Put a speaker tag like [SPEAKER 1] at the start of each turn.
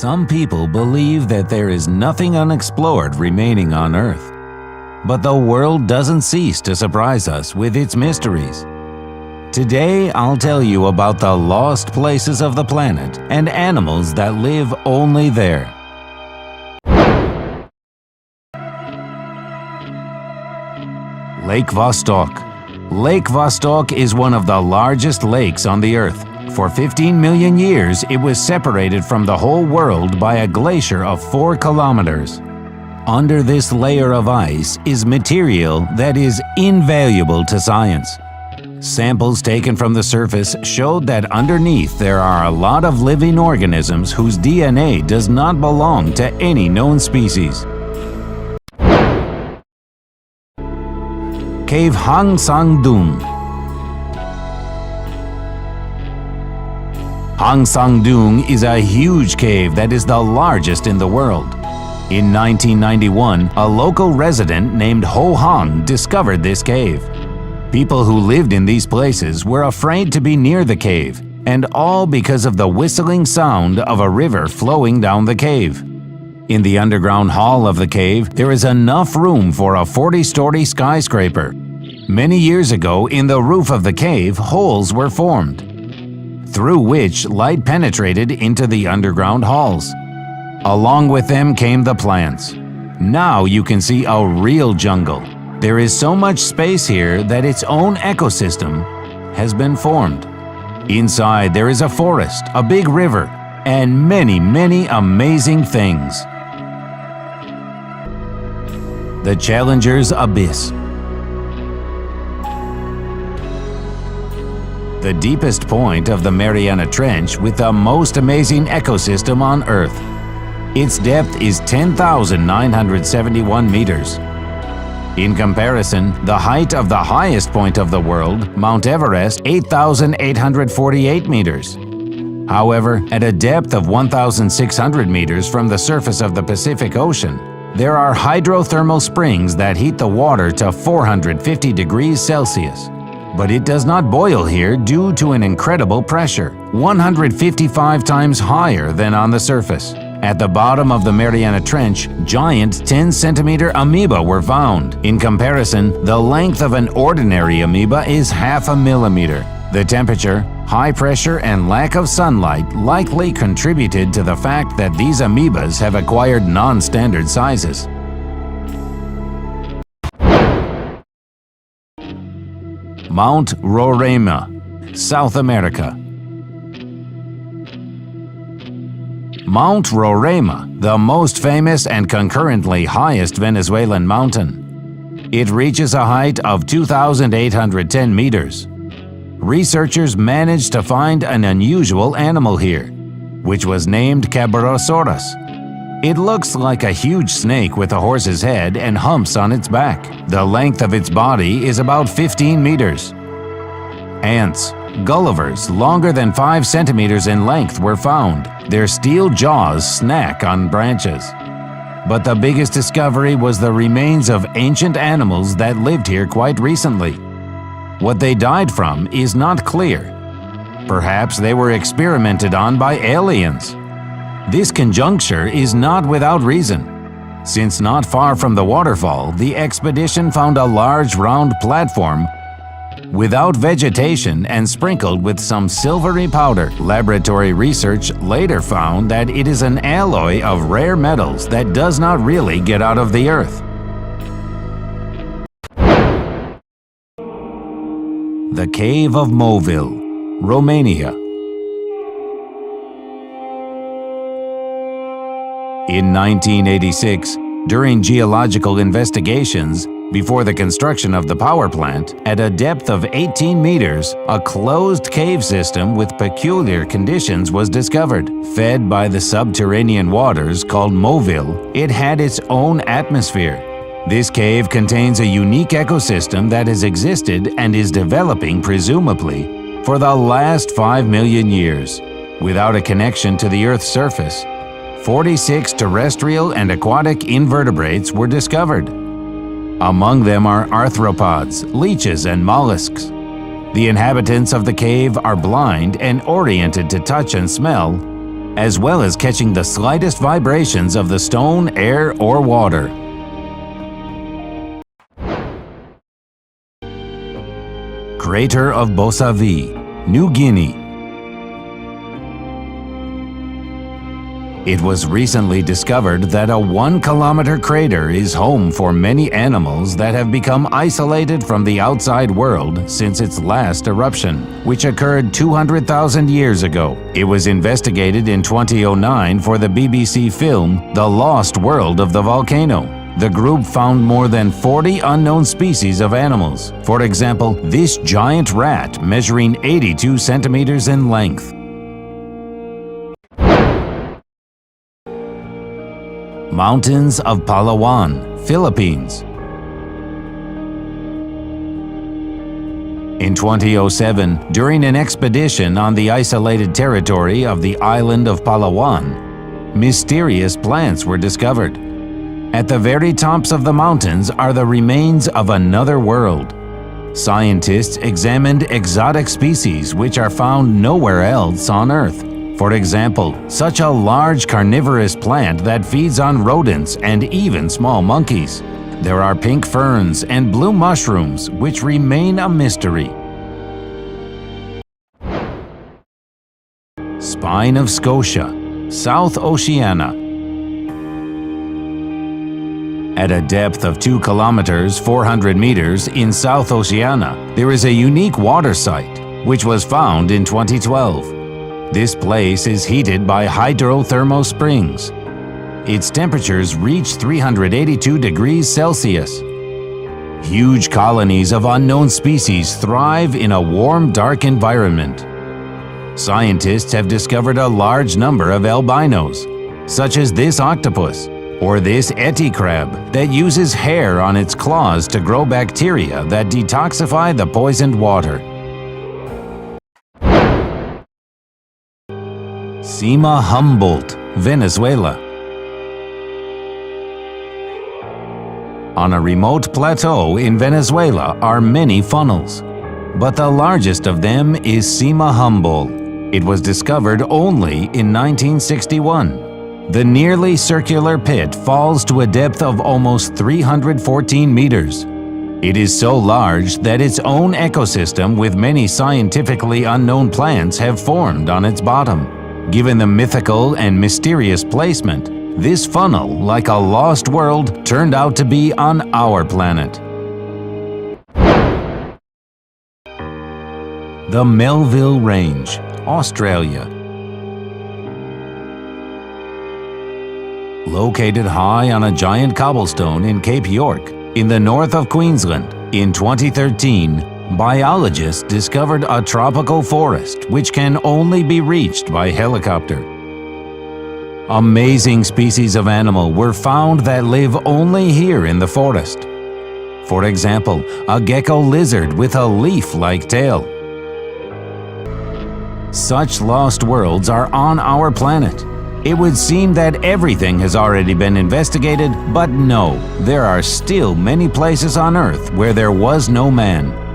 [SPEAKER 1] Some people believe that there is nothing unexplored remaining on Earth. But the world doesn't cease to surprise us with its mysteries. Today, I'll tell you about the lost places of the planet and animals that live only there. Lake Vostok. Lake Vostok is one of the largest lakes on the Earth. For 15 million years, it was separated from the whole world by a glacier of 4 kilometers. Under this layer of ice is material that is invaluable to science. Samples taken from the surface showed that underneath there are a lot of living organisms whose DNA does not belong to any known species. Cave Hongseong. Hongseong is a huge cave that is the largest in the world. In 1991, a local resident named Ho Hong discovered this cave. People who lived in these places were afraid to be near the cave, and all because of the whistling sound of a river flowing down the cave. In the underground hall of the cave, there is enough room for a 40-story skyscraper. Many years ago, in the roof of the cave, holes were formed, through which light penetrated into the underground halls. Along with them came the plants. Now you can see a real jungle. There is so much space here that its own ecosystem has been formed. Inside there is a forest, a big river, and many amazing things. The Challenger's Abyss. The deepest point of the Mariana Trench with the most amazing ecosystem on Earth. Its depth is 10,971 meters. In comparison, the height of the highest point of the world, Mount Everest, 8,848 meters. However, at a depth of 1,600 meters from the surface of the Pacific Ocean, there are hydrothermal springs that heat the water to 450 degrees Celsius. But it does not boil here due to an incredible pressure, 155 times higher than on the surface. At the bottom of the Mariana Trench, giant 10-centimeter amoeba were found. In comparison, the length of an ordinary amoeba is half a millimeter. The temperature, high pressure, and lack of sunlight likely contributed to the fact that these amoebas have acquired non-standard sizes. Mount Roraima, South America. Mount Roraima, the most famous and concurrently highest Venezuelan mountain. It reaches a height of 2,810 meters. Researchers managed to find an unusual animal here, which was named Cabrosaurus. It looks like a huge snake with a horse's head and humps on its back. The length of its body is about 15 meters. Ants, Gullivers longer than 5 centimeters in length were found. Their steel jaws snack on branches. But the biggest discovery was the remains of ancient animals that lived here quite recently. What they died from is not clear. Perhaps they were experimented on by aliens. This conjecture is not without reason, since not far from the waterfall, the expedition found a large round platform without vegetation and sprinkled with some silvery powder. Laboratory research later found that it is an alloy of rare metals that does not really get out of the earth. The Cave of Moville, Romania. In 1986, during geological investigations, before the construction of the power plant, at a depth of 18 meters, a closed cave system with peculiar conditions was discovered. Fed by the subterranean waters called Moville, it had its own atmosphere. This cave contains a unique ecosystem that has existed and is developing, presumably, for the last 5 million years. Without a connection to the Earth's surface, 46 terrestrial and aquatic invertebrates were discovered. Among them are arthropods, leeches, and mollusks. The inhabitants of the cave are blind and oriented to touch and smell, as well as catching the slightest vibrations of the stone, air, or water. Crater of Bosavi, New Guinea. It was recently discovered that a 1-kilometer crater is home for many animals that have become isolated from the outside world since its last eruption, which occurred 200,000 years ago. It was investigated in 2009 for the BBC film The Lost World of the Volcano. The group found more than 40 unknown species of animals. For example, this giant rat measuring 82 centimeters in length. Mountains of Palawan, Philippines. In 2007, during an expedition on the isolated territory of the island of Palawan, mysterious plants were discovered. At the very tops of the mountains are the remains of another world. Scientists examined exotic species which are found nowhere else on Earth. For example, such a large carnivorous plant that feeds on rodents and even small monkeys. There are pink ferns and blue mushrooms which remain a mystery. Spine of Scotia, South Oceania. At a depth of 2 kilometers 400 meters in South Oceania, there is a unique water site, which was found in 2012. This place is heated by hydrothermal springs. Its temperatures reach 382 degrees Celsius. Huge colonies of unknown species thrive in a warm, dark environment. Scientists have discovered a large number of albinos, such as this octopus, or this eti crab that uses hair on its claws to grow bacteria that detoxify the poisoned water. Cima Humboldt, Venezuela. On a remote plateau in Venezuela are many funnels, but the largest of them is Cima Humboldt. It was discovered only in 1961. The nearly circular pit falls to a depth of almost 314 meters. It is so large that its own ecosystem with many scientifically unknown plants have formed on its bottom. Given the mythical and mysterious placement, this funnel, like a lost world, turned out to be on our planet. The Melville Range, Australia. Located high on a giant cobblestone in Cape York, in the north of Queensland, in 2013, biologists discovered a tropical forest which can only be reached by helicopter. Amazing species of animal were found that live only here in the forest. For example, a gecko lizard with a leaf-like tail. Such lost worlds are on our planet. It would seem that everything has already been investigated, but no, there are still many places on Earth where there was no man.